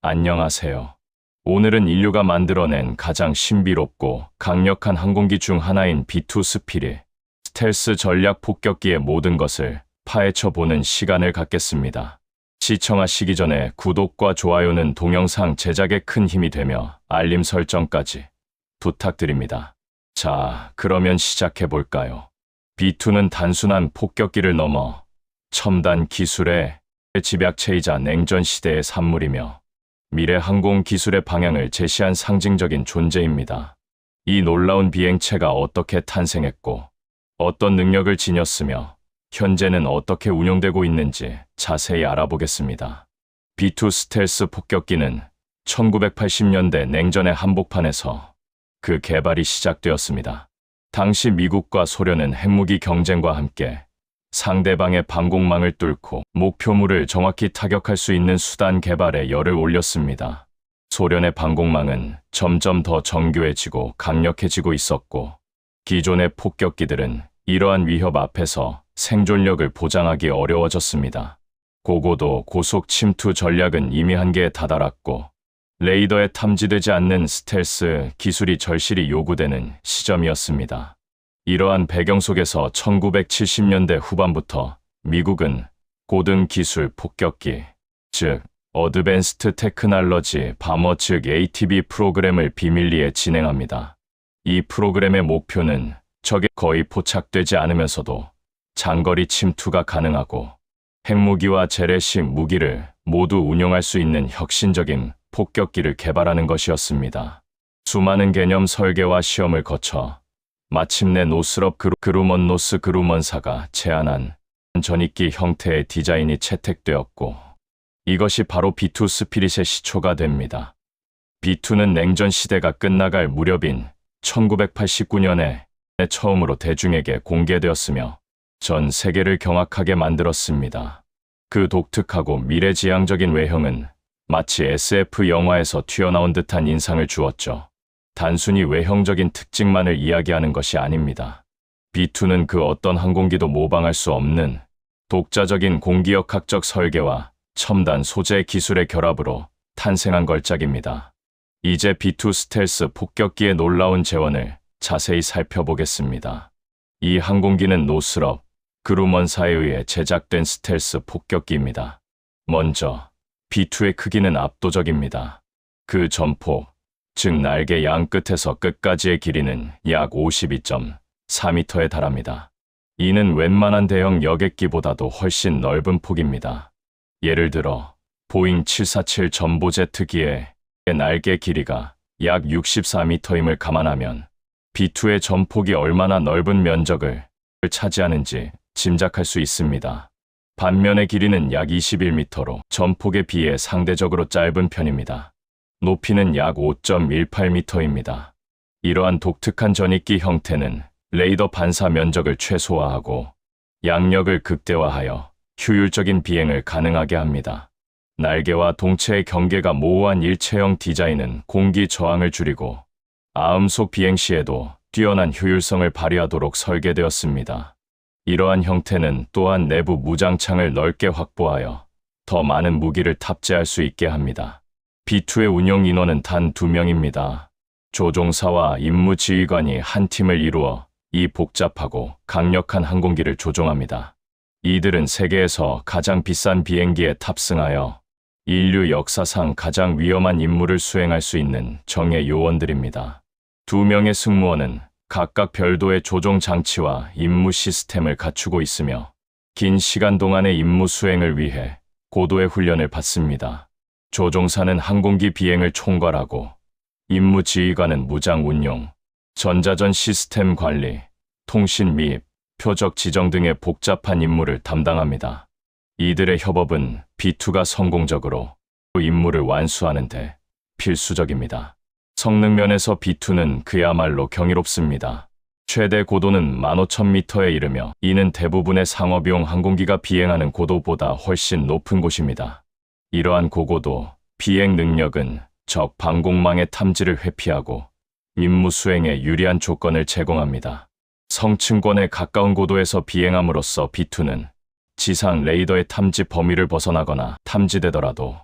안녕하세요. 오늘은 인류가 만들어낸 가장 신비롭고 강력한 항공기 중 하나인 B2 스피릿, 스텔스 전략 폭격기의 모든 것을 파헤쳐보는 시간을 갖겠습니다. 시청하시기 전에 구독과 좋아요는 동영상 제작에 큰 힘이 되며 알림 설정까지 부탁드립니다. 자, 그러면 시작해볼까요? B2는 단순한 폭격기를 넘어 첨단 기술의 집약체이자 냉전 시대의 산물이며 미래 항공 기술의 방향을 제시한 상징적인 존재입니다. 이 놀라운 비행체가 어떻게 탄생했고 어떤 능력을 지녔으며 현재는 어떻게 운용되고 있는지 자세히 알아보겠습니다. B2 스텔스 폭격기는 1980년대 냉전의 한복판에서 그 개발이 시작되었습니다. 당시 미국과 소련은 핵무기 경쟁과 함께 상대방의 방공망을 뚫고 목표물을 정확히 타격할 수 있는 수단 개발에 열을 올렸습니다. 소련의 방공망은 점점 더 정교해지고 강력해지고 있었고, 기존의 폭격기들은 이러한 위협 앞에서 생존력을 보장하기 어려워졌습니다. 고고도 고속 침투 전략은 이미 한계에 다다랐고, 레이더에 탐지되지 않는 스텔스 기술이 절실히 요구되는 시점이었습니다. 이러한 배경 속에서 1970년대 후반부터 미국은 고등 기술 폭격기, 즉 어드밴스트 테크놀로지 바머 즉 ATB 프로그램을 비밀리에 진행합니다. 이 프로그램의 목표는 적에 거의 포착되지 않으면서도 장거리 침투가 가능하고 핵무기와 재래식 무기를 모두 운용할 수 있는 혁신적인 폭격기를 개발하는 것이었습니다. 수많은 개념 설계와 시험을 거쳐 마침내 노스럽 그루먼노스 그루먼사가 제안한 전익기 형태의 디자인이 채택되었고, 이것이 바로 B2 스피릿의 시초가 됩니다. B2는 냉전 시대가 끝나갈 무렵인 1989년에 처음으로 대중에게 공개되었으며 전 세계를 경악하게 만들었습니다. 그 독특하고 미래지향적인 외형은 마치 SF 영화에서 튀어나온 듯한 인상을 주었죠. 단순히 외형적인 특징만을 이야기하는 것이 아닙니다. B2는 그 어떤 항공기도 모방할 수 없는 독자적인 공기역학적 설계와 첨단 소재 기술의 결합으로 탄생한 걸작입니다. 이제 B2 스텔스 폭격기의 놀라운 재원을 자세히 살펴보겠습니다. 이 항공기는 노스럽 그루먼사에 의해 제작된 스텔스 폭격기입니다. 먼저 B2의 크기는 압도적입니다. 그 전폭, 즉 날개 양 끝에서 끝까지의 길이는 약 52.4m에 달합니다. 이는 웬만한 대형 여객기보다도 훨씬 넓은 폭입니다. 예를 들어 보잉 747 전보제트기의 날개 길이가 약 64m임을 감안하면 B2의 전폭이 얼마나 넓은 면적을 차지하는지 짐작할 수 있습니다. 반면의 길이는 약 21m로 전폭에 비해 상대적으로 짧은 편입니다. 높이는 약 5.18m입니다. 이러한 독특한 전익기 형태는 레이더 반사 면적을 최소화하고 양력을 극대화하여 효율적인 비행을 가능하게 합니다. 날개와 동체의 경계가 모호한 일체형 디자인은 공기 저항을 줄이고 아음속 비행 시에도 뛰어난 효율성을 발휘하도록 설계되었습니다. 이러한 형태는 또한 내부 무장창을 넓게 확보하여 더 많은 무기를 탑재할 수 있게 합니다. B2의 운용 인원은 단 2명입니다. 조종사와 임무지휘관이 한 팀을 이루어 이 복잡하고 강력한 항공기를 조종합니다. 이들은 세계에서 가장 비싼 비행기에 탑승하여 인류 역사상 가장 위험한 임무를 수행할 수 있는 정예 요원들입니다. 2명의 승무원은 각각 별도의 조종 장치와 임무 시스템을 갖추고 있으며 긴 시간 동안의 임무 수행을 위해 고도의 훈련을 받습니다. 조종사는 항공기 비행을 총괄하고 임무지휘관은 무장 운용, 전자전 시스템 관리, 통신 및 표적 지정 등의 복잡한 임무를 담당합니다. 이들의 협업은 B2가 성공적으로 임무를 완수하는 데 필수적입니다. 성능 면에서 B2는 그야말로 경이롭습니다. 최대 고도는 15,000m에 이르며 이는 대부분의 상업용 항공기가 비행하는 고도보다 훨씬 높은 곳입니다. 이러한 고고도 비행 능력은 적 방공망의 탐지를 회피하고 임무 수행에 유리한 조건을 제공합니다. 성층권에 가까운 고도에서 비행함으로써 B2는 지상 레이더의 탐지 범위를 벗어나거나 탐지되더라도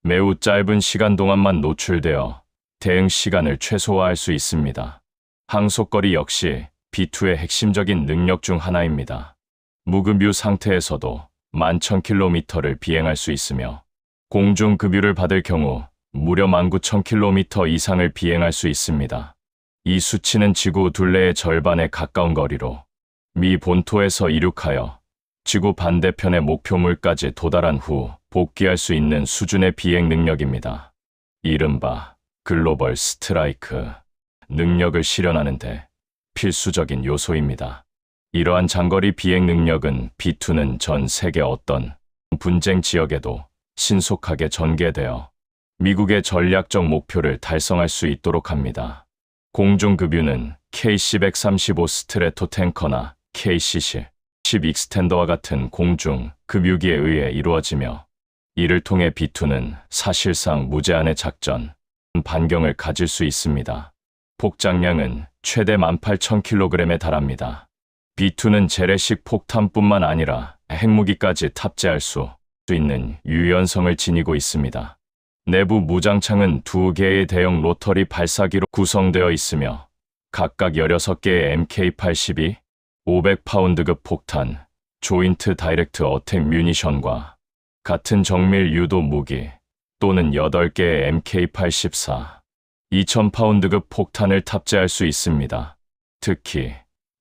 매우 짧은 시간 동안만 노출되어 대응 시간을 최소화할 수 있습니다. 항속거리 역시 B2의 핵심적인 능력 중 하나입니다. 무급유 상태에서도 11,000km를 비행할 수 있으며 공중급유를 받을 경우 무려 19,000km 이상을 비행할 수 있습니다. 이 수치는 지구 둘레의 절반에 가까운 거리로 미 본토에서 이륙하여 지구 반대편의 목표물까지 도달한 후 복귀할 수 있는 수준의 비행 능력입니다. 이른바 글로벌 스트라이크 능력을 실현하는데 필수적인 요소입니다. 이러한 장거리 비행 능력은 B2는 전 세계 어떤 분쟁 지역에도 신속하게 전개되어 미국의 전략적 목표를 달성할 수 있도록 합니다. 공중급유는 KC-135 스트레토 탱커나 KC-10 익스텐더와 같은 공중 급유기에 의해 이루어지며 이를 통해 B2는 사실상 무제한의 작전 반경을 가질 수 있습니다. 폭장량은 최대 18,000kg에 달합니다. B2는 재래식 폭탄뿐만 아니라 핵무기까지 탑재할 수 있는 유연성을 지니고 있습니다. 내부 무장창은 2개의 대형 로터리 발사기로 구성되어 있으며 각각 16개의 MK82, 500파운드급 폭탄, 조인트 다이렉트 어택 뮤니션과 같은 정밀 유도 무기 또는 8개의 MK84, 2000파운드급 폭탄을 탑재할 수 있습니다. 특히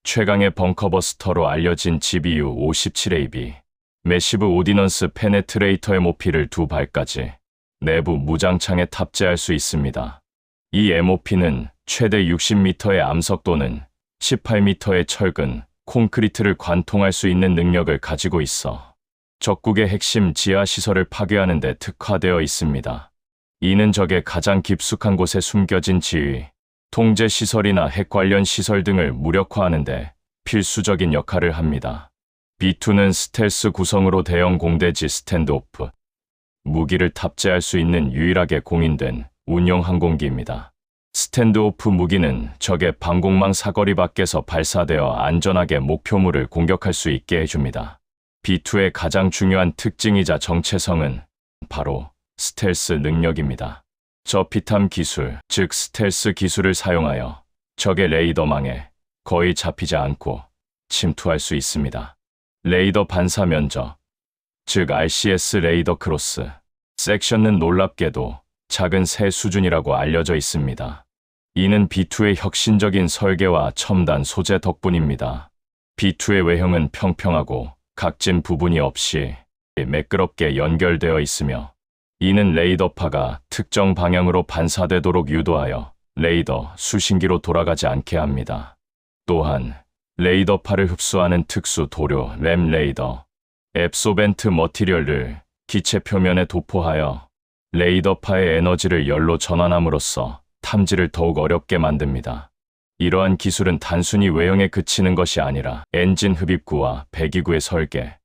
최강의 벙커버스터로 알려진 GBU-57AB, 매시브 오디넌스 페네트레이터 MOP를 2발까지 내부 무장창에 탑재할 수 있습니다. 이 MOP는 최대 60m의 암석 또는 18m의 철근, 콘크리트를 관통할 수 있는 능력을 가지고 있어 적국의 핵심 지하시설을 파괴하는 데 특화되어 있습니다. 이는 적의 가장 깊숙한 곳에 숨겨진 지휘, 통제시설이나 핵 관련 시설 등을 무력화하는 데 필수적인 역할을 합니다. B2는 스텔스 구성으로 대형 공대지 스탠드오프, 무기를 탑재할 수 있는 유일하게 공인된 운용 항공기입니다. 스탠드오프 무기는 적의 방공망 사거리 밖에서 발사되어 안전하게 목표물을 공격할 수 있게 해줍니다. B2의 가장 중요한 특징이자 정체성은 바로 스텔스 능력입니다. 저피탐 기술, 즉 스텔스 기술을 사용하여 적의 레이더망에 거의 잡히지 않고 침투할 수 있습니다. 레이더 반사 면적, 즉 RCS 레이더 크로스 섹션은 놀랍게도 작은 새 수준이라고 알려져 있습니다. 이는 B2의 혁신적인 설계와 첨단 소재 덕분입니다. B2의 외형은 평평하고 각진 부분이 없이 매끄럽게 연결되어 있으며 이는 레이더파가 특정 방향으로 반사되도록 유도하여 레이더 수신기로 돌아가지 않게 합니다. 또한 레이더파를 흡수하는 특수 도료 램 레이더, 앱소벤트 머티리얼을 기체 표면에 도포하여 레이더파의 에너지를 열로 전환함으로써 탐지를 더욱 어렵게 만듭니다. 이러한 기술은 단순히 외형에 그치는 것이 아니라 엔진 흡입구와 배기구의 설계,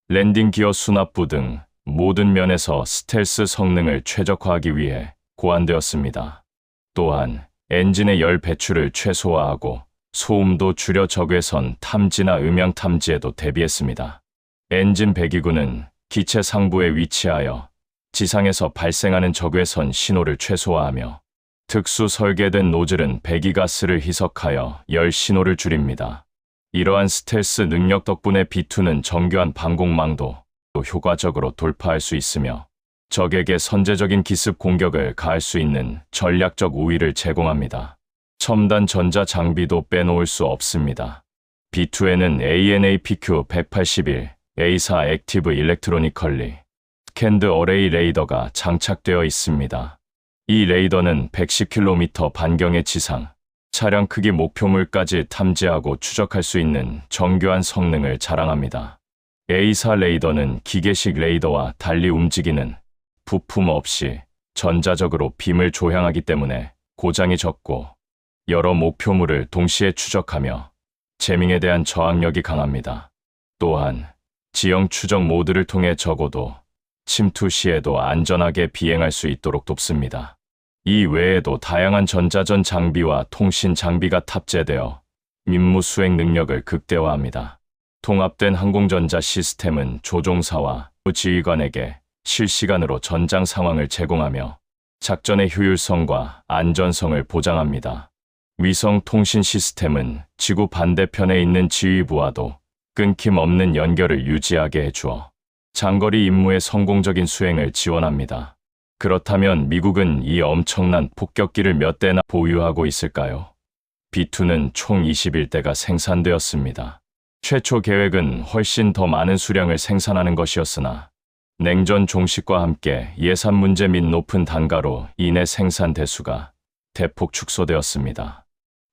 랜딩 기어 수납부 등 모든 면에서 스텔스 성능을 최적화하기 위해 고안되었습니다. 또한 엔진의 열 배출을 최소화하고 소음도 줄여 적외선 탐지나 음향 탐지에도 대비했습니다. 엔진 배기구는 기체 상부에 위치하여 지상에서 발생하는 적외선 신호를 최소화하며 특수 설계된 노즐은 배기가스를 희석하여 열 신호를 줄입니다. 이러한 스텔스 능력 덕분에 B2는 정교한 방공망도 효과적으로 돌파할 수 있으며 적에게 선제적인 기습 공격을 가할 수 있는 전략적 우위를 제공합니다. 첨단 전자 장비도 빼놓을 수 없습니다. B2에는 ANAPQ-181 A4 액티브 일렉트로니컬리 스캔드 어레이 레이더가 장착되어 있습니다. 이 레이더는 110km 반경의 지상, 차량 크기 목표물까지 탐지하고 추적할 수 있는 정교한 성능을 자랑합니다. A4 레이더는 기계식 레이더와 달리 움직이는 부품 없이 전자적으로 빔을 조향하기 때문에 고장이 적고 여러 목표물을 동시에 추적하며 재밍에 대한 저항력이 강합니다. 또한 지형 추적 모드를 통해 적어도 침투 시에도 안전하게 비행할 수 있도록 돕습니다. 이 외에도 다양한 전자전 장비와 통신 장비가 탑재되어 임무 수행 능력을 극대화합니다. 통합된 항공전자 시스템은 조종사와 지휘관에게 실시간으로 전장 상황을 제공하며 작전의 효율성과 안전성을 보장합니다. 위성 통신 시스템은 지구 반대편에 있는 지휘부와도 끊김없는 연결을 유지하게 해주어 장거리 임무의 성공적인 수행을 지원합니다. 그렇다면 미국은 이 엄청난 폭격기를 몇 대나 보유하고 있을까요? B2는 총 21대가 생산되었습니다. 최초 계획은 훨씬 더 많은 수량을 생산하는 것이었으나 냉전 종식과 함께 예산 문제 및 높은 단가로 인해 생산 대수가 대폭 축소되었습니다.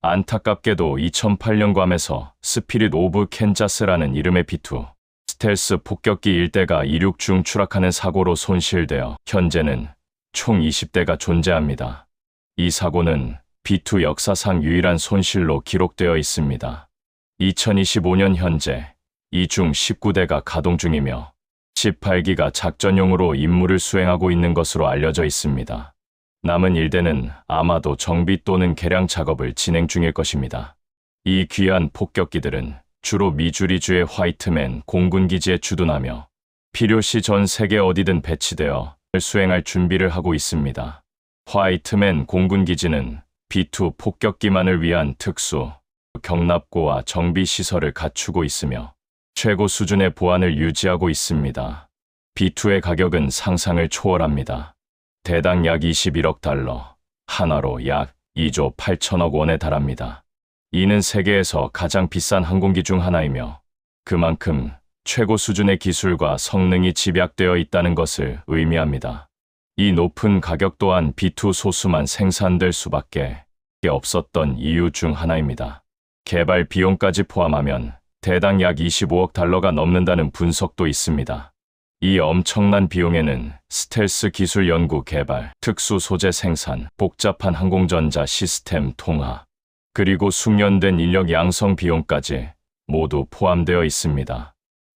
안타깝게도 2008년 괌에서 스피릿 오브 캔자스라는 이름의 B2 스텔스 폭격기 1대가 이륙 중 추락하는 사고로 손실되어 현재는 총 20대가 존재합니다. 이 사고는 B2 역사상 유일한 손실로 기록되어 있습니다. 2025년 현재 이 중 19대가 가동 중이며 18기가 작전용으로 임무를 수행하고 있는 것으로 알려져 있습니다. 남은 1대는 아마도 정비 또는 개량 작업을 진행 중일 것입니다. 이 귀한 폭격기들은 주로 미주리주의 화이트맨 공군기지에 주둔하며 필요시 전 세계 어디든 배치되어 수행할 준비를 하고 있습니다. 화이트맨 공군기지는 B2 폭격기만을 위한 특수 경납고와 정비 시설을 갖추고 있으며 최고 수준의 보안을 유지하고 있습니다. B2의 가격은 상상을 초월합니다. 대당 약 21억 달러, 하나로 약 2조 8천억 원에 달합니다. 이는 세계에서 가장 비싼 항공기 중 하나이며 그만큼 최고 수준의 기술과 성능이 집약되어 있다는 것을 의미합니다. 이 높은 가격 또한 B2 소수만 생산될 수밖에 없었던 이유 중 하나입니다. 개발 비용까지 포함하면 대당 약 25억 달러가 넘는다는 분석도 있습니다. 이 엄청난 비용에는 스텔스 기술 연구 개발, 특수 소재 생산, 복잡한 항공전자 시스템 통하, 그리고 숙련된 인력 양성 비용까지 모두 포함되어 있습니다.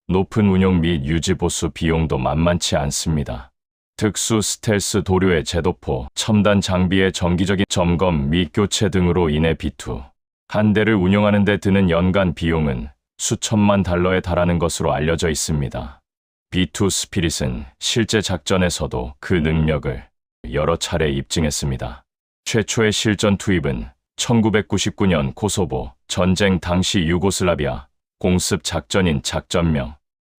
높은 운용 및 유지 보수 비용도 만만치 않습니다. 특수 스텔스 도료의 제도포, 첨단 장비의 정기적인 점검 및 교체 등으로 인해 B2 한 대를 운용하는 데 드는 연간 비용은 수천만 달러에 달하는 것으로 알려져 있습니다. B2 스피릿은 실제 작전에서도 그 능력을 여러 차례 입증했습니다. 최초의 실전 투입은 1999년 코소보 전쟁 당시 유고슬라비아 공습 작전인 작전명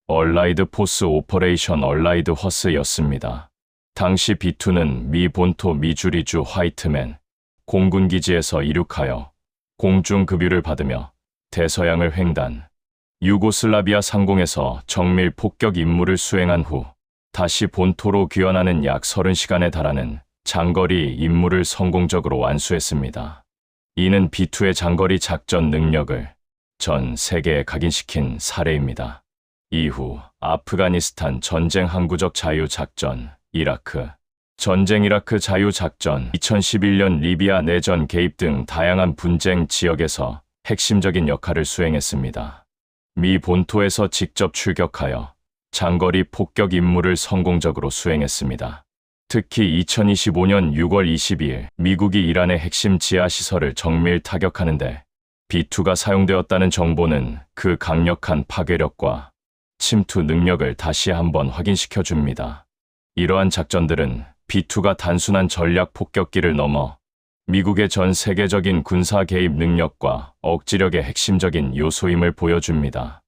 얼라이드 포스 오퍼레이션 얼라이드 허스였습니다. 당시 B2는 미 본토 미주리주 화이트맨 공군기지에서 이륙하여 공중급유를 받으며 대서양을 횡단, 유고슬라비아 상공에서 정밀 폭격 임무를 수행한 후 다시 본토로 귀환하는 약 30시간에 달하는 장거리 임무를 성공적으로 완수했습니다. 이는 B2의 장거리 작전 능력을 전 세계에 각인시킨 사례입니다. 이후 아프가니스탄 전쟁 항구적 자유작전, 이라크 전쟁 이라크 자유작전, 2011년 리비아 내전 개입 등 다양한 분쟁 지역에서 핵심적인 역할을 수행했습니다. 미 본토에서 직접 출격하여 장거리 폭격 임무를 성공적으로 수행했습니다. 특히 2025년 6월 22일 미국이 이란의 핵심 지하시설을 정밀 타격하는데 B2가 사용되었다는 정보는 그 강력한 파괴력과 침투 능력을 다시 한번 확인시켜 줍니다. 이러한 작전들은 B2가 단순한 전략 폭격기를 넘어 미국의 전 세계적인 군사 개입 능력과 억지력의 핵심적인 요소임을 보여줍니다.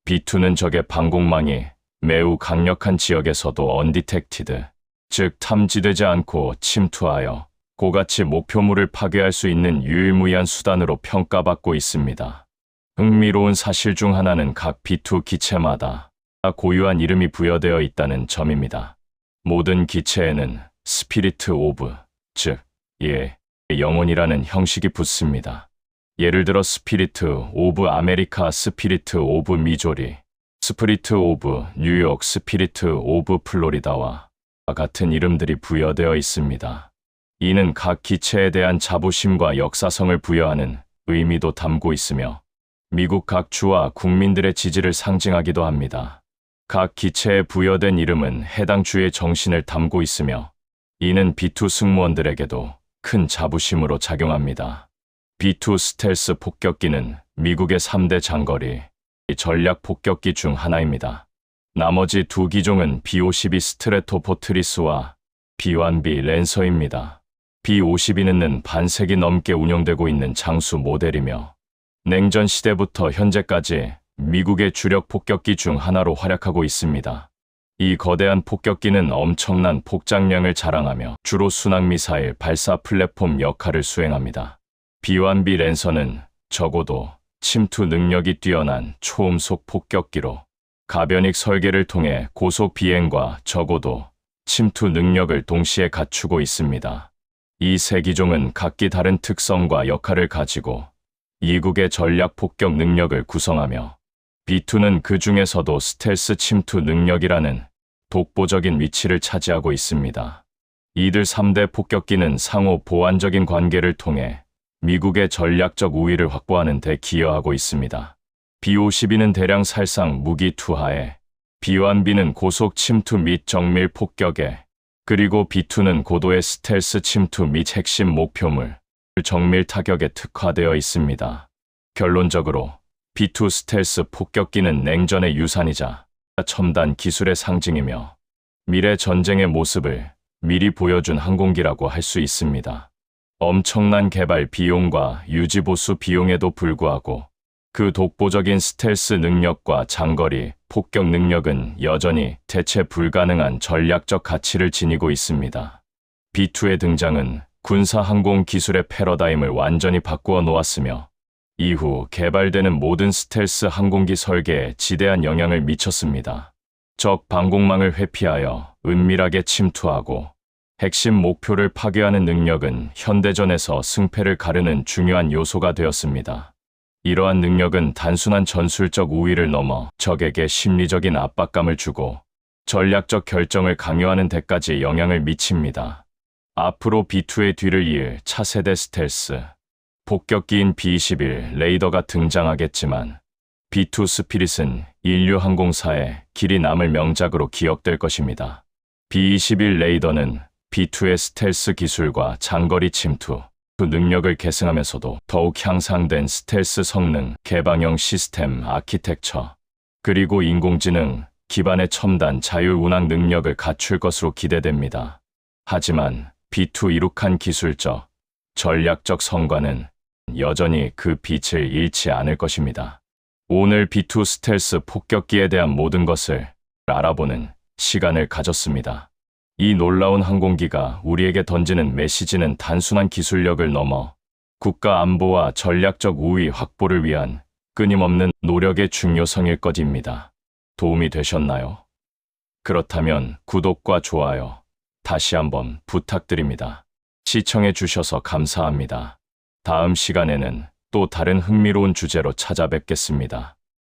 B2는 적의 방공망이 매우 강력한 지역에서도 언디텍티드, 즉 탐지되지 않고 침투하여 고가치 목표물을 파괴할 수 있는 유일무이한 수단으로 평가받고 있습니다. 흥미로운 사실 중 하나는 각 B2 기체마다 고유한 이름이 부여되어 있다는 점입니다. 모든 기체에는 스피리트 오브, 즉 예, 영혼이라는 형식이 붙습니다. 예를 들어 스피리트 오브 아메리카, 스피리트 오브 미조리, 스피리트 오브 뉴욕, 스피리트 오브 플로리다와 같은 이름들이 부여되어 있습니다. 이는 각 기체에 대한 자부심과 역사성을 부여하는 의미도 담고 있으며 미국 각 주와 국민들의 지지를 상징하기도 합니다. 각 기체에 부여된 이름은 해당 주의 정신을 담고 있으며 이는 B2 승무원들에게도 큰 자부심으로 작용합니다. B2 스텔스 폭격기는 미국의 3대 장거리 전략 폭격기 중 하나입니다. 나머지 두 기종은 B-52 스트래토포트리스와 B-1B 랜서입니다. B-52는 반세기 넘게 운영되고 있는 장수 모델이며 냉전 시대부터 현재까지 미국의 주력 폭격기 중 하나로 활약하고 있습니다. 이 거대한 폭격기는 엄청난 폭장량을 자랑하며 주로 순항미사일 발사 플랫폼 역할을 수행합니다. B-1B 랜서는 적어도 침투 능력이 뛰어난 초음속 폭격기로 가변익 설계를 통해 고속 비행과 적어도 침투 능력을 동시에 갖추고 있습니다. 이 세 기종은 각기 다른 특성과 역할을 가지고 이국의 전략 폭격 능력을 구성하며 B2는 그 중에서도 스텔스 침투 능력이라는 독보적인 위치를 차지하고 있습니다. 이들 3대 폭격기는 상호 보완적인 관계를 통해 미국의 전략적 우위를 확보하는 데 기여하고 있습니다. B-52는 대량 살상 무기 투하에, B-1B는 고속 침투 및 정밀 폭격에, 그리고 B-2는 고도의 스텔스 침투 및 핵심 목표물, 정밀 타격에 특화되어 있습니다. 결론적으로 B-2 스텔스 폭격기는 냉전의 유산이자 첨단 기술의 상징이며 미래 전쟁의 모습을 미리 보여준 항공기라고 할 수 있습니다. 엄청난 개발 비용과 유지보수 비용에도 불구하고 그 독보적인 스텔스 능력과 장거리 폭격 능력은 여전히 대체 불가능한 전략적 가치를 지니고 있습니다. B-2의 등장은 군사 항공 기술의 패러다임을 완전히 바꾸어 놓았으며 이후 개발되는 모든 스텔스 항공기 설계에 지대한 영향을 미쳤습니다. 적 방공망을 회피하여 은밀하게 침투하고 핵심 목표를 파괴하는 능력은 현대전에서 승패를 가르는 중요한 요소가 되었습니다. 이러한 능력은 단순한 전술적 우위를 넘어 적에게 심리적인 압박감을 주고 전략적 결정을 강요하는 데까지 영향을 미칩니다. 앞으로 B-2의 뒤를 이을 차세대 스텔스 폭격기인 B-21 레이더가 등장하겠지만 B-2 스피릿은 인류 항공사의 길이 남을 명작으로 기억될 것입니다. B-21 레이더는 B-2의 스텔스 기술과 장거리 침투 능력을 계승하면서도 더욱 향상된 스텔스 성능, 개방형 시스템 아키텍처, 그리고 인공지능 기반의 첨단 자율운항 능력을 갖출 것으로 기대됩니다. 하지만 B-2 이룩한 기술적, 전략적 성과는 여전히 그 빛을 잃지 않을 것입니다. 오늘 B-2 스텔스 폭격기에 대한 모든 것을 알아보는 시간을 가졌습니다. 이 놀라운 항공기가 우리에게 던지는 메시지는 단순한 기술력을 넘어 국가 안보와 전략적 우위 확보를 위한 끊임없는 노력의 중요성일 것입니다. 도움이 되셨나요? 그렇다면 구독과 좋아요 다시 한번 부탁드립니다. 시청해 주셔서 감사합니다. 다음 시간에는 또 다른 흥미로운 주제로 찾아뵙겠습니다.